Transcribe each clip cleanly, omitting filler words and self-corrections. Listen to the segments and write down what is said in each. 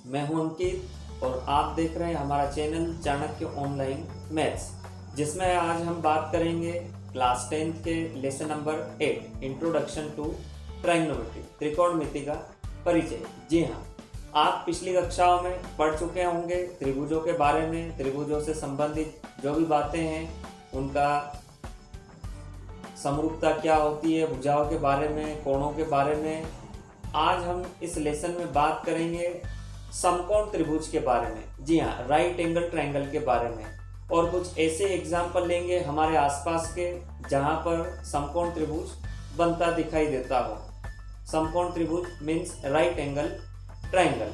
मैं हूं अंकित और आप देख रहे हैं हमारा चैनल चाणक्य ऑनलाइन मैथ्स, जिसमें आज हम बात करेंगे क्लास 10th के लेसन नंबर 8 इंट्रोडक्शन टू ट्राइग्नोमेट्री, त्रिकोणमिति का परिचय। जी हाँ, आप पिछली कक्षाओं में पढ़ चुके होंगे त्रिभुजों के बारे में, त्रिभुजों से संबंधित जो भी बातें हैं उनका समरूपता क्या होती है, भुजाओं के बारे में, कोणों के बारे में। आज हम इस लेसन में बात करेंगे समकोण त्रिभुज के बारे में। जी हाँ, राइट एंगल ट्रायंगल के बारे में, और कुछ ऐसे एग्जाम्पल लेंगे हमारे आसपास के जहाँ पर समकोण त्रिभुज बनता दिखाई देता हो। समकोण त्रिभुज मीन्स राइट एंगल ट्रायंगल।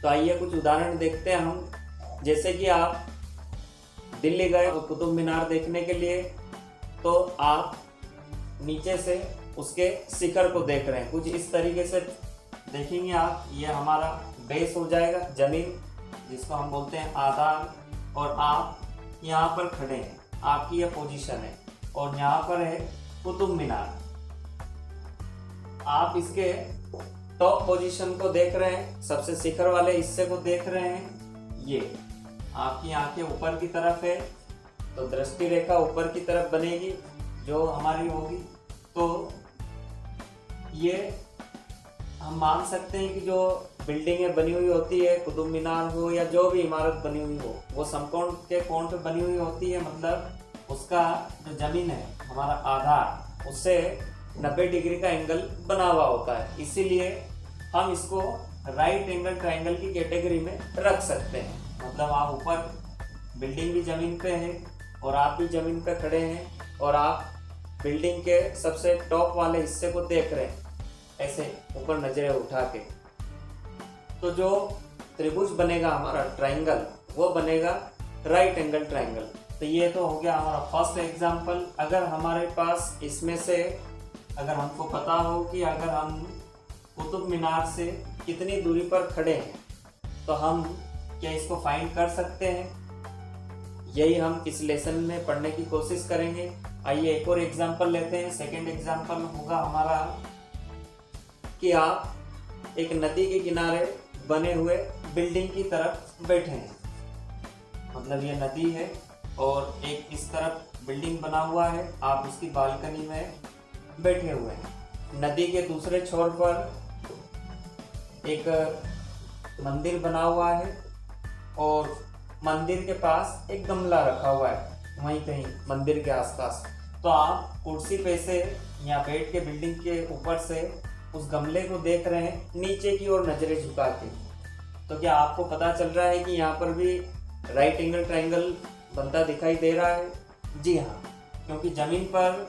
तो आइए कुछ उदाहरण देखते हैं हम। जैसे कि आप दिल्ली गए कुतुब मीनार देखने के लिए, तो आप नीचे से उसके शिखर को देख रहे हैं। कुछ इस तरीके से देखेंगे आप, ये हमारा बेस हो जाएगा, जमीन जिसको हम बोलते हैं आधार, और आप यहाँ पर खड़े हैं, आपकी यह पोजीशन है, और यहाँ पर है कुतुब मीनार। आप इसके टॉप पोजीशन को देख रहे हैं, सबसे शिखर वाले हिस्से को देख रहे हैं। ये आपकी आंखें ऊपर की तरफ है, तो दृष्टि रेखा ऊपर की तरफ बनेगी जो हमारी होगी। तो ये हम मान सकते हैं कि जो बिल्डिंगें बनी हुई होती है, कुतुब मीनार हो या जो भी इमारत बनी हुई हो, वो समकोण के कोण पे बनी हुई होती है। मतलब उसका जो जमीन है, हमारा आधार, उससे 90 डिग्री का एंगल बना हुआ होता है। इसीलिए हम इसको राइट एंगल ट्रायंगल की कैटेगरी में रख सकते हैं। मतलब आप ऊपर बिल्डिंग भी जमीन पे है और आप भी जमीन पे खड़े हैं, और आप बिल्डिंग के सबसे टॉप वाले हिस्से को देख रहे हैं ऐसे ऊपर नजरें उठा के। तो जो त्रिभुज बनेगा हमारा ट्रायंगल, वो बनेगा राइट एंगल ट्रायंगल। तो ये तो हो गया हमारा फर्स्ट एग्जांपल। अगर हमारे पास इसमें से अगर हमको पता हो कि अगर हम कुतुब मीनार से कितनी दूरी पर खड़े हैं, तो हम क्या इसको फाइंड कर सकते हैं? यही हम इस लेसन में पढ़ने की कोशिश करेंगे। आइए एक और एग्जांपल लेते हैं। सेकंड एग्जांपल होगा हमारा कि आप एक नदी के किनारे बने हुए बिल्डिंग की तरफ बैठे हैं। मतलब ये नदी है और एक इस तरफ बिल्डिंग बना हुआ है, आप उसकी बालकनी में बैठे हुए हैं। नदी के दूसरे छोर पर एक मंदिर बना हुआ है, और मंदिर के पास एक गमला रखा हुआ है वहीं कहीं मंदिर के आसपास। तो आप कुर्सी पे से या बैठ के बिल्डिंग के ऊपर से उस गमले को देख रहे हैं, नीचे की ओर नजरें झुका के। तो क्या आपको पता चल रहा है कि यहाँ पर भी राइट एंगल ट्रायंगल बनता दिखाई दे रहा है? जी हाँ, क्योंकि जमीन पर,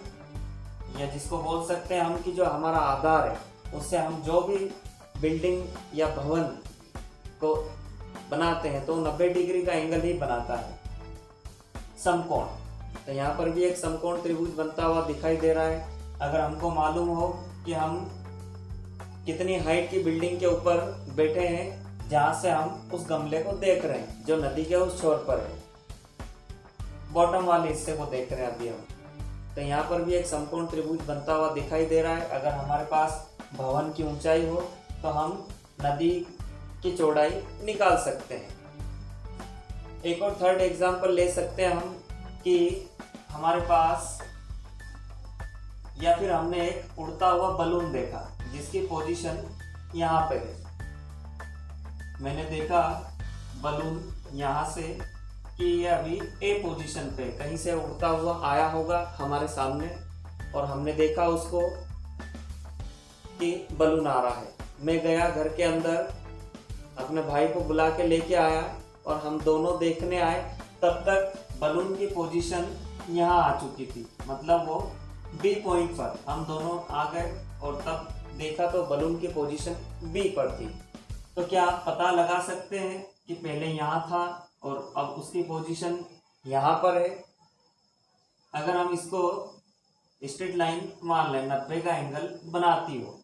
या जिसको बोल सकते हैं हम कि जो हमारा आधार है, उससे हम जो भी बिल्डिंग या भवन को बनाते हैं तो 90 डिग्री का एंगल ही बनाता है समकोण। तो यहाँ पर भी एक समकोण त्रिभुज बनता हुआ दिखाई दे रहा है। अगर हमको मालूम हो कि हम कितनी हाइट की बिल्डिंग के ऊपर बैठे हैं, जहाँ से हम उस गमले को देख रहे हैं जो नदी के उस छोर पर है, बॉटम वाले हिस्से को देख रहे हैं अभी हम, तो यहाँ पर भी एक समकोण त्रिभुज बनता हुआ दिखाई दे रहा है। अगर हमारे पास भवन की ऊंचाई हो तो हम नदी की चौड़ाई निकाल सकते हैं। एक और थर्ड एग्जांपल ले सकते हैं हम कि हमारे पास, या फिर हमने एक उड़ता हुआ बलून देखा जिसकी पोजीशन यहाँ पे है। मैंने देखा बलून यहाँ से कि ये अभी ए पोजीशन पे कहीं से उड़ता हुआ आया होगा हमारे सामने, और हमने देखा उसको कि बलून आ रहा है। मैं गया घर के अंदर, अपने भाई को बुला के लेके आया, और हम दोनों देखने आए, तब तक बलून की पोजीशन यहाँ आ चुकी थी। मतलब वो बी पॉइंट पर हम दोनों आ गए, और तब देखा तो बलून की पोजीशन बी पर थी। तो क्या आप पता लगा सकते हैं कि पहले यहाँ था और अब उसकी पोजीशन यहाँ पर है? अगर हम इसको स्ट्रेट लाइन मान लें, 90 का एंगल बनाती हो,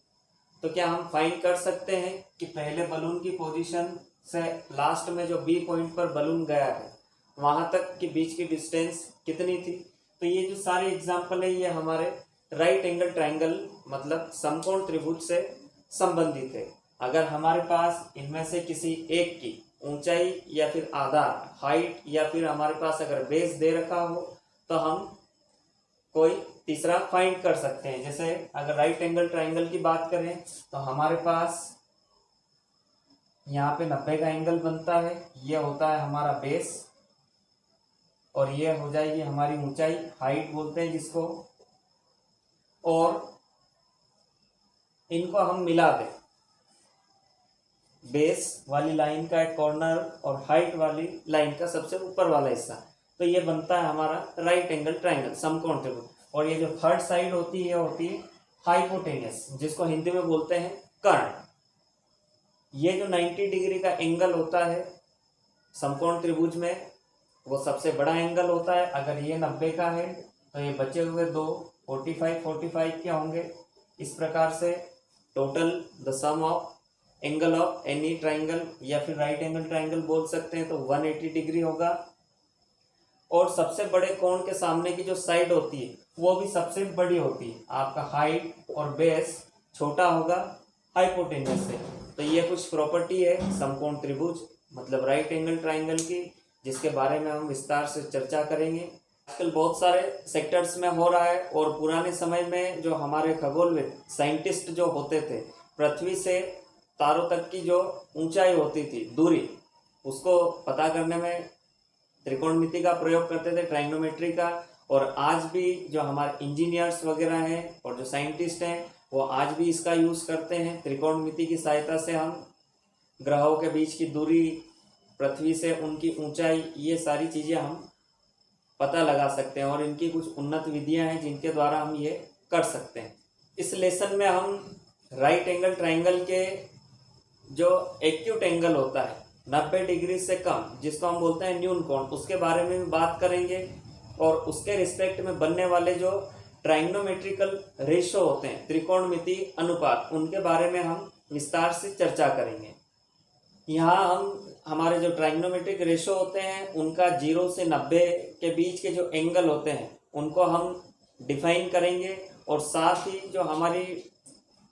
तो क्या हम फाइंड कर सकते हैं कि पहले बलून की पोजीशन से लास्ट में जो बी पॉइंट पर बलून गया है वहां तक के बीच की डिस्टेंस कितनी थी? तो ये जो सारे एग्जाम्पल है, ये हमारे राइट एंगल ट्रायंगल मतलब समकोण त्रिभुज से संबंधित है। अगर हमारे पास इनमें से किसी एक की ऊंचाई या फिर आधार हाइट या फिर हमारे पास अगर बेस दे रखा हो तो हम कोई तीसरा फाइंड कर सकते हैं। जैसे अगर राइट एंगल ट्राइंगल की बात करें तो हमारे पास यहाँ पे 90 का एंगल बनता है, ये होता है हमारा बेस और ये हो जाएगी हमारी ऊंचाई, हाइट बोलते हैं जिसको। और इनको हम मिला दें, बेस वाली लाइन का एक कॉर्नर और हाइट वाली लाइन का सबसे ऊपर वाला हिस्सा, तो ये बनता है हमारा राइट एंगल ट्राइंगल, समकोण त्रिभुज। और ये जो थर्ड साइड होती है होती है हाइपोटेनियस, जिसको हिंदी में बोलते हैं कर्ण। ये जो 90 डिग्री का एंगल होता है समकोण त्रिभुज में, वो सबसे बड़ा एंगल होता है। अगर ये 90 का है तो ये बचे हुए दो 45 के होंगे। इस प्रकार से total the sum of angle of any triangle या फिर राइट एंगल ट्राइंगल बोल सकते हैं तो 180 डिग्री होगा। और सबसे बड़े कोण के सामने की जो साइड होती है वो भी सबसे बड़ी होती है। आपका हाइट और बेस छोटा होगा हाइपोटेनियस से। तो ये कुछ प्रॉपर्टी है समकोण त्रिभुज मतलब राइट एंगल ट्राइंगल की, जिसके बारे में हम विस्तार से चर्चा करेंगे। आजकल बहुत सारे सेक्टर्स में हो रहा है और पुराने समय में जो हमारे खगोलविद साइंटिस्ट जो होते थे, पृथ्वी से तारों तक की जो ऊंचाई होती थी, दूरी, उसको पता करने में त्रिकोणमिति का प्रयोग करते थे, ट्राइग्नोमेट्री का। और आज भी जो हमारे इंजीनियर्स वगैरह हैं और जो साइंटिस्ट हैं वो आज भी इसका यूज़ करते हैं। त्रिकोणमिति की सहायता से हम ग्रहों के बीच की दूरी, पृथ्वी से उनकी ऊंचाई, ये सारी चीज़ें हम पता लगा सकते हैं। और इनकी कुछ उन्नत विधियां हैं जिनके द्वारा हम ये कर सकते हैं। इस लेसन में हम राइट एंगल ट्राइंगल के जो एक्यूट एंगल होता है 90 डिग्री से कम, जिसको हम बोलते हैं न्यून कोण, उसके बारे में भी बात करेंगे। और उसके रिस्पेक्ट में बनने वाले जो ट्राइग्नोमेट्रिकल रेशो होते हैं, त्रिकोणमिति अनुपात, उनके बारे में हम विस्तार से चर्चा करेंगे। यहाँ हम हमारे जो ट्राइग्नोमेट्रिक रेशो होते हैं उनका 0 से 90 के बीच के जो एंगल होते हैं उनको हम डिफाइन करेंगे। और साथ ही जो हमारी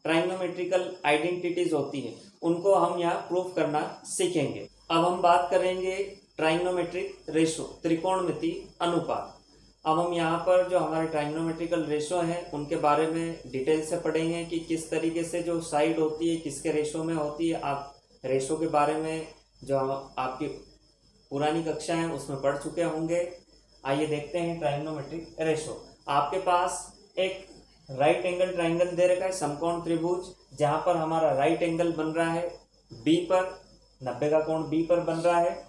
ट्राइग्नोमेट्रिकल आइडेंटिटीज होती है उनको हम यहाँ प्रूफ करना सीखेंगे। अब हम बात करेंगे ट्राइग्नोमेट्रिक रेशो, त्रिकोणमिति अनुपात। अब हम यहाँ पर जो हमारे ट्राइग्नोमेट्रिकल रेशो हैं उनके बारे में डिटेल से पढ़ेंगे कि किस तरीके से जो साइड होती है किसके रेशो में होती है। आप रेशो के बारे में जो आपकी पुरानी कक्षा है उसमें पढ़ चुके होंगे। आइए देखते हैं ट्राइग्नोमेट्रिक रेशो। आपके पास एक राइट एंगल ट्राइंगल दे रखा है समकोण त्रिभुज, जहां पर हमारा राइट एंगल बन रहा है बी पर, 90 का कोण बी पर बन रहा है।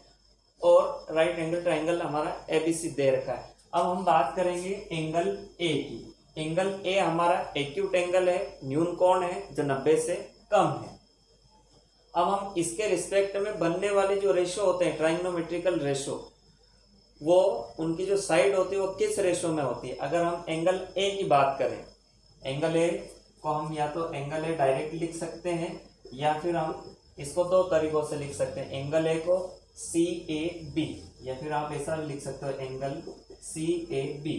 और राइट एंगल ट्राइंगल हमारा एबीसी दे रखा है। अब हम बात करेंगे एंगल ए की। एंगल ए हमारा एक्यूट एंगल है, न्यून कोण है जो 90 से कम है। अब हम इसके रिस्पेक्ट में बनने वाले जो रेशो होते हैं ट्राइग्नोमेट्रिकल रेशो, वो उनकी जो साइड होती है वो किस रेशो में होती है। अगर हम एंगल ए की बात करें, एंगल ए को हम या तो एंगल ए डायरेक्ट लिख सकते हैं या फिर हम इसको दो तरीकों से लिख सकते हैं। एंगल ए को सी ए बी, या फिर आप ऐसा लिख सकते हो एंगल सी ए बी।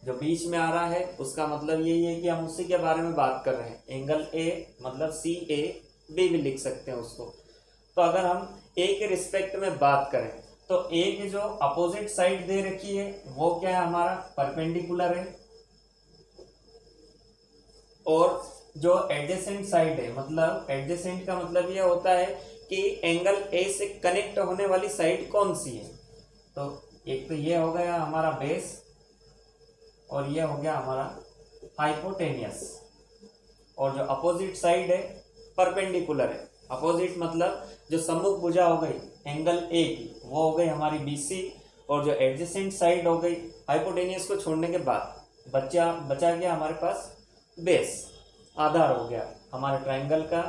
जो बीच में आ रहा है उसका मतलब यही है कि हम उसी के बारे में बात कर रहे हैं। एंगल ए मतलब सी ए बी भी लिख सकते हैं उसको। तो अगर हम ए के रिस्पेक्ट में बात करें तो ए की जो अपोजिट साइड दे रखी है वो क्या है, हमारा परपेंडिकुलर है। और जो एडजेसेंट साइड है, मतलब एडजेसेंट का मतलब यह होता है कि एंगल ए से कनेक्ट होने वाली साइड कौन सी है। तो एक तो ये हो गया हमारा बेस और ये हो गया हमारा हाइपोटेनियस। और जो अपोजिट साइड है परपेंडिकुलर है। अपोजिट मतलब जो सम्मुख भुजा हो गई एंगल ए की वो हो गई हमारी बीसी। और जो एडजेसेंट साइड हो गई हाइपोटेनियस को छोड़ने के बाद बचा गया हमारे पास बेस, आधार हो गया हमारे ट्राइंगल का।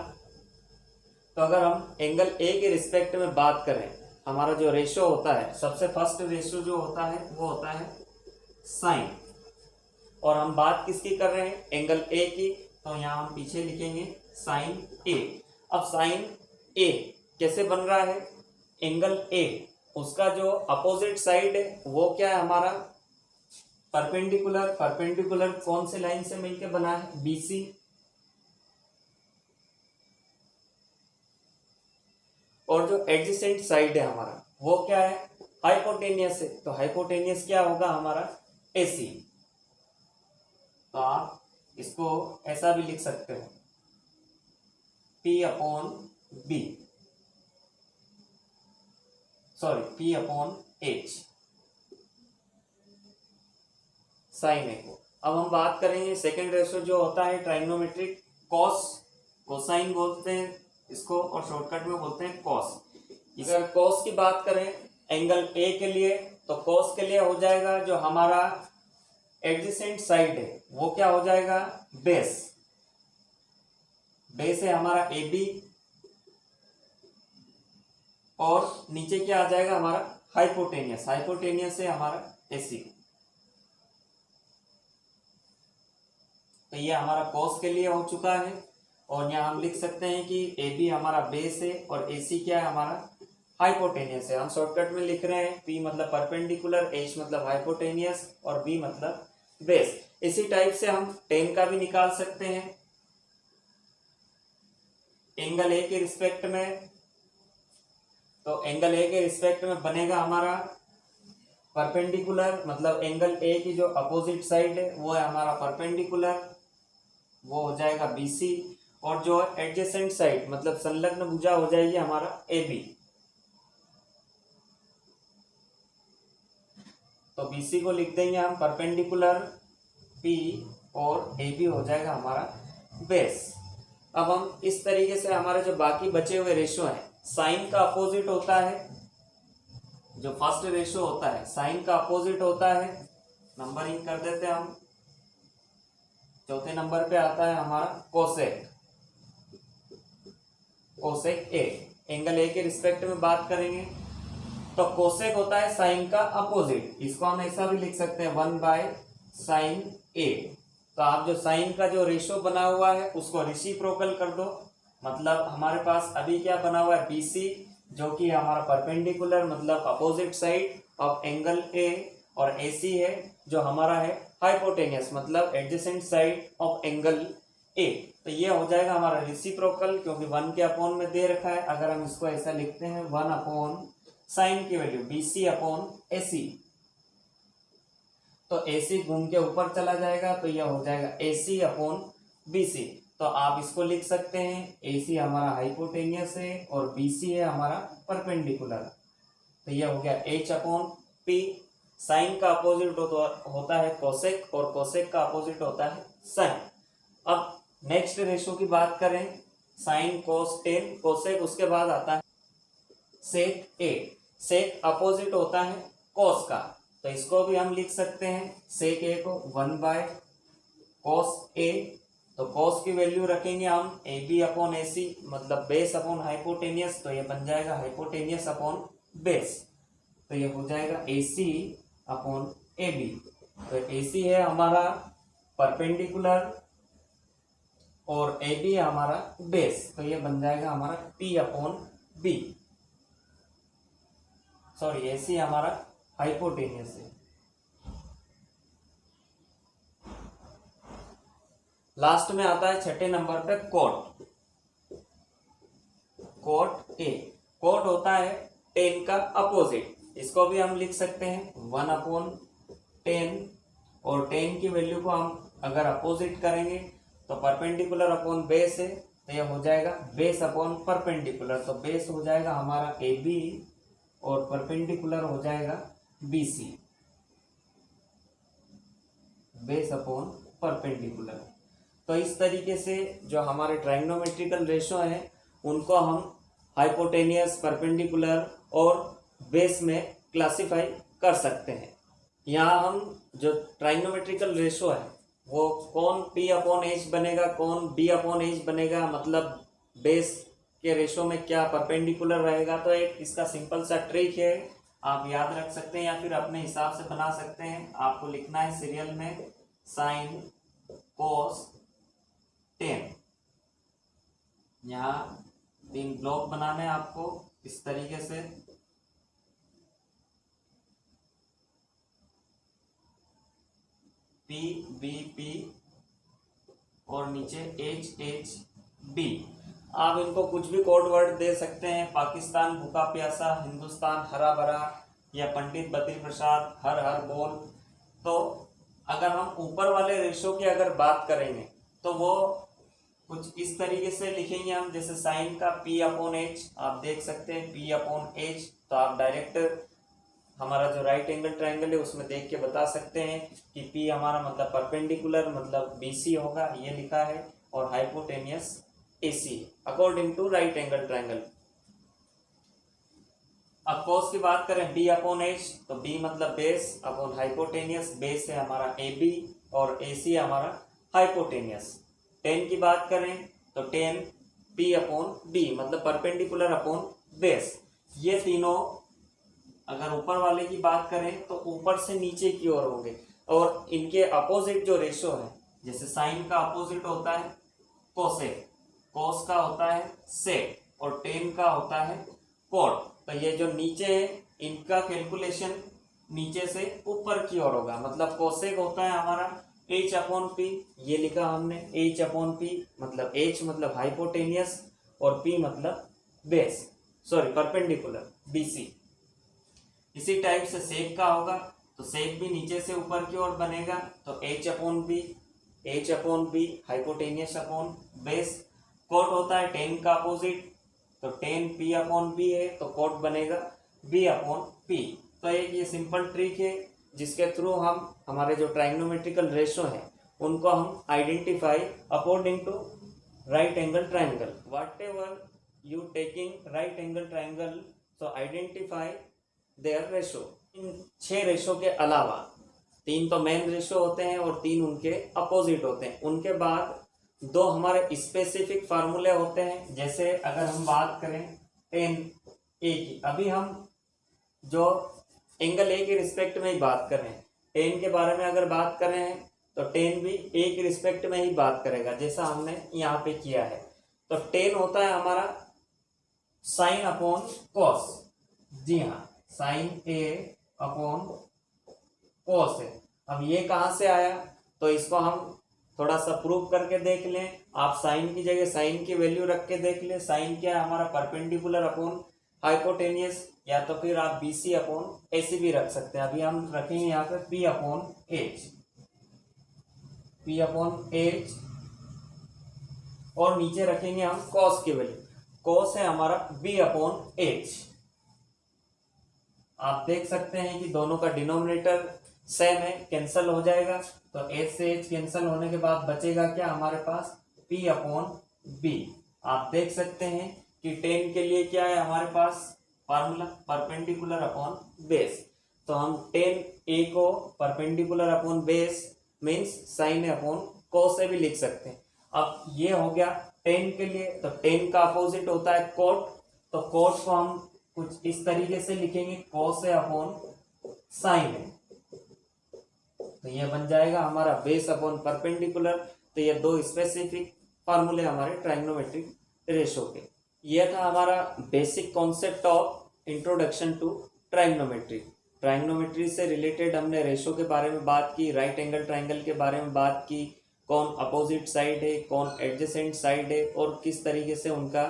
तो अगर हम एंगल ए के रिस्पेक्ट में बात करें, हमारा जो रेशो होता है, सबसे फर्स्ट रेशो जो होता है वो होता है साइन। और हम बात किसकी कर रहे हैं, एंगल ए की, तो यहाँ हम पीछे लिखेंगे साइन ए। अब साइन ए कैसे बन रहा है, एंगल ए उसका जो अपोजिट साइड है वो क्या है हमारा परपेंडिकुलर। परपेंडिकुलर कौन से लाइन से मिलकर बना है, बीसी। और जो एडजेसेंट साइड है हमारा वो क्या है, हाइपोटेनियस है। तो हाइपोटेनियस क्या होगा हमारा, AC। तो आप इसको ऐसा भी लिख सकते हो, P/B, सॉरी P/H साइन ए को। अब हम बात करेंगे सेकेंड रेशो जो होता है ट्राइग्नोमेट्रिक, कॉस, कोसाइन बोलते हैं इसको और शॉर्टकट में बोलते हैं कॉस। अगर कॉस की बात करें एंगल ए के लिए, तो कॉस के लिए हो जाएगा जो हमारा एडजेसेंट साइड है वो क्या हो जाएगा, बेस। बेस है हमारा AB और नीचे क्या आ जाएगा हमारा हाइपोटेनियस, हाइपोटेनियस है हमारा AC। तो ये हमारा कॉस के लिए हो चुका है और यहाँ हम लिख सकते हैं कि AB हमारा बेस है और AC क्या है हमारा हाइपोटेनियस है। हम शॉर्टकट में लिख रहे हैं, P मतलब परपेंडिकुलर, H मतलब हाइपोटेनियस और B मतलब बेस। इसी टाइप से हम टेन का भी निकाल सकते हैं एंगल A के रिस्पेक्ट में। तो एंगल A के रिस्पेक्ट में बनेगा हमारा परपेंडिकुलर, मतलब एंगल A की जो अपोजिट साइड है वो है हमारा परपेंडिकुलर, वो हो जाएगा BC। और जो एडजेसेंट साइड मतलब संलग्न भुजा हो जाएगी हमारा AB। तो BC को लिख देंगे हम परपेंडिकुलर P और AB हो जाएगा हमारा बेस। अब हम इस तरीके से हमारे जो बाकी बचे हुए रेशो हैं, साइन का अपोजिट होता है, जो फर्स्ट रेशो होता है साइन का अपोजिट होता है, नंबरिंग कर देते हैं हम। चौथे नंबर पे आता है हमारा cosec, cosec A। Angle A के रिस्पेक्ट में बात करेंगे तो कोसेक होता है साइन का अपोजिट, इसको हम ऐसा भी लिख सकते हैं 1/sin A। तो आप जो साइन का जो रेशो बना हुआ है उसको रेसिप्रोकल कर दो, मतलब हमारे पास अभी क्या बना हुआ है BC जो कि हमारा परपेंडिकुलर मतलब opposite side of angle A, और AC है जो हमारा है हाइपोटेनियस मतलब adjacent side of angle A। तो ये हो जाएगा हमारा रेसिप्रोकल, क्योंकि 1 के अपॉन में दे रखा है। अगर हम इसको ऐसा लिखते हैं 1/sin की वैल्यू BC/AC, तो AC घूम के ऊपर चला जाएगा तो यह हो जाएगा AC/BC। तो आप इसको लिख सकते हैं AC हमारा हाइपोटेनियस है और BC है हमारा परपेंडिकुलर। तो यह हो गया H/P। साइन का अपोजिट होता है कोसेक और कोसेक का अपोजिट होता है साइन। अब नेक्स्ट रेशो की बात करें, साइन कोस टेन कोसेक, उसके बाद आता है सेक A। सेक अपोजिट होता है कोस का, तो इसको भी हम लिख सकते हैं सेक A को 1/cos A। तो cos की वैल्यू रखेंगे हम AB/AC मतलब बेस अपॉन हाइपोटेनियस, तो ये बन जाएगा हाइपोटेनियस अपॉन बेस। तो ये हो जाएगा AC/AB। तो AC है हमारा परपेंडिकुलर और AB है हमारा बेस, तो ये बन जाएगा हमारा P/B। सॉरी AC हमारा हाइपोटेनियस है। लास्ट में आता है छठे नंबर पे कोट, कोट A। कोट होता है टेन का अपोजिट, इसको भी हम लिख सकते हैं 1/10, और 10 की वैल्यू को हम अगर अपोजिट करेंगे तो परपेंडिकुलर अपॉन बेस है, तो यह हो जाएगा बेस अपॉन परपेंडिकुलर। तो बेस हो जाएगा हमारा AB और परपेंडिकुलर हो जाएगा BC, बेस अपॉन परपेंडिकुलर। तो इस तरीके से जो हमारे ट्राइग्नोमेट्रिकल रेशो हैं उनको हम हाइपोटेनियस, परपेंडिकुलर और बेस में क्लासिफाई कर सकते हैं। यहाँ हम जो ट्राइग्नोमेट्रिकल रेशो है वो कौन P/H बनेगा, कौन B/H बनेगा, मतलब बेस के रेशो में क्या परपेंडिकुलर रहेगा। तो एक इसका सिंपल सा ट्रिक है, आप याद रख सकते हैं या फिर अपने हिसाब से बना सकते हैं। आपको लिखना है सीरियल में साइन कोस टेन, यहाँ 3 ब्लॉक बनाने हैं आपको इस तरीके से। P/B/P और नीचे H/H/B। आप इनको कुछ भी कोड वर्ड दे सकते हैं, पाकिस्तान भूखा प्यासा, हिंदुस्तान हरा भरा, या पंडित बद्री प्रसाद हर हर बोल। तो अगर हम ऊपर वाले रेशो की अगर बात करेंगे तो वो कुछ इस तरीके से लिखेंगे हम, जैसे साइन का P/H आप देख सकते हैं P/H, तो आप डायरेक्ट हमारा जो राइट एंगल ट्रायंगल है उसमें देख के बता सकते हैं कि P हमारा मतलब परपेंडिकुलर मतलब BC होगा, ये लिखा है, और hypotenuse AC according to right angle triangle. अब कोस की बात करें B/H, तो B मतलब बेस अपॉन हाइपोटेनियस, बेस है हमारा AB और AC है हमारा हाइपोटेनियस। टेन की बात करें तो टेन P/B मतलब परपेंडिकुलर अपॉन बेस। ये तीनों अगर ऊपर वाले की बात करें तो ऊपर से नीचे की ओर होंगे, और इनके अपोजिट जो रेशो है, जैसे साइन का अपोजिट होता है कोसेक, कोस का होता है सेक, और टेन का होता है कोट। तो ये जो नीचे है इनका कैलकुलेशन नीचे से ऊपर की ओर होगा, मतलब कोसेक होता है हमारा H/P, ये लिखा हमने H/P, मतलब H मतलब हाइपोटेनियस और P मतलब बेस, सॉरी परपेंडिकुलर BC। इसी टाइप से सेक का होगा, तो सेक भी नीचे से ऊपर की ओर बनेगा, तो H/P hypotenuse upon base. Coat होता है टेन का अपोजिट, तो टेन P/B है, तो कोट बनेगा B/P। तो एक ये सिंपल ट्रिक है जिसके थ्रू हम हमारे जो ट्राइग्नोमेट्रिकल रेशो है उनको हम identify according to right angle triangle. Whatever you taking right angle triangle, so identify their ratio. इन 6 रेशो के अलावा 3 तो मेन रेशो होते हैं और 3 उनके अपोजिट होते हैं। उनके बाद 2 हमारे स्पेसिफिक फार्मूले होते हैं, जैसे अगर हम बात करें टेन ए की, अभी हम जो एंगल ए के रिस्पेक्ट में ही बात कर रहे हैं, टेन के बारे में अगर बात कर रहे हैं तो टेन भी ए के रिस्पेक्ट में ही बात करेगा, जैसा हमने यहाँ पे किया है। तो टेन होता है हमारा साइन अपॉन कॉस, जी हाँ, साइन ए अपॉन कॉस है। अब ये कहाँ से आया, तो इसको हम थोड़ा सा प्रूव करके देख लें। आप साइन की जगह साइन की वैल्यू रख के देख लें। साइन क्या है हमारा परपेंडिकुलर अपॉन हाइपोटेनियस, या तो फिर आप BC अपॉन AC भी रख सकते हैं। अभी हम रखेंगे यहाँ पे P/H, और नीचे रखेंगे हम कॉस की वैल्यू। कॉस है हमारा B/H। आप देख सकते हैं कि दोनों का डिनोमिनेटर सेम है, कैंसल हो जाएगा, तो H से H कैंसल होने के बाद बचेगा क्या हमारे पास P/B। आप देख सकते हैं कि टेन के लिए क्या है हमारे पास फार्मूला, परपेंडिकुलर अपॉन बेस। तो हम टेन ए को perpendicular upon base means sine upon कोस से भी लिख सकते हैं। अब ये हो गया टेन के लिए, तो टेन का अपोजिट होता है कोट, तो कोट को हम कुछ इस तरीके से लिखेंगे, कोस है अपॉन साइन है, तो ये बन जाएगा हमारा बेस अपॉन परपेंडिकुलर। तो ये 2 स्पेसिफिक फार्मूले हमारे ट्राइग्नोमेट्रिक रेशो के। यह था हमारा basic concept of introduction to trigonometry. Trigonometry से रिलेटेड हमने रेशो के बारे में बात की, राइट एंगल ट्राइंगल के बारे में बात की, कौन अपोजिट साइड है, कौन एडजेसेंट साइड है, और किस तरीके से उनका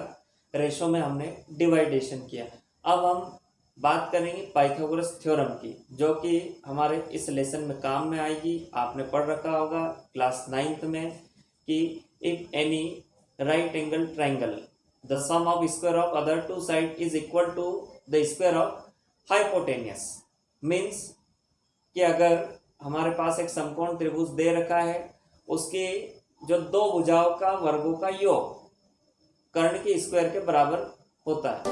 रेशो में हमने डिवाइडेशन किया। अब हम बात करेंगे पाइथागोरस थ्योरम की, जो कि हमारे इस लेसन में काम में आएगी। आपने पढ़ रखा होगा क्लास 9th में कि if any right angle triangle the sum of square of other 2 side is equal to the square of hypotenuse. Means कि अगर हमारे पास एक समकोण त्रिभुज दे रखा है, उसके जो 2 भुजाओं का वर्गों का योग कर्ण के स्क्वायर के बराबर होता है।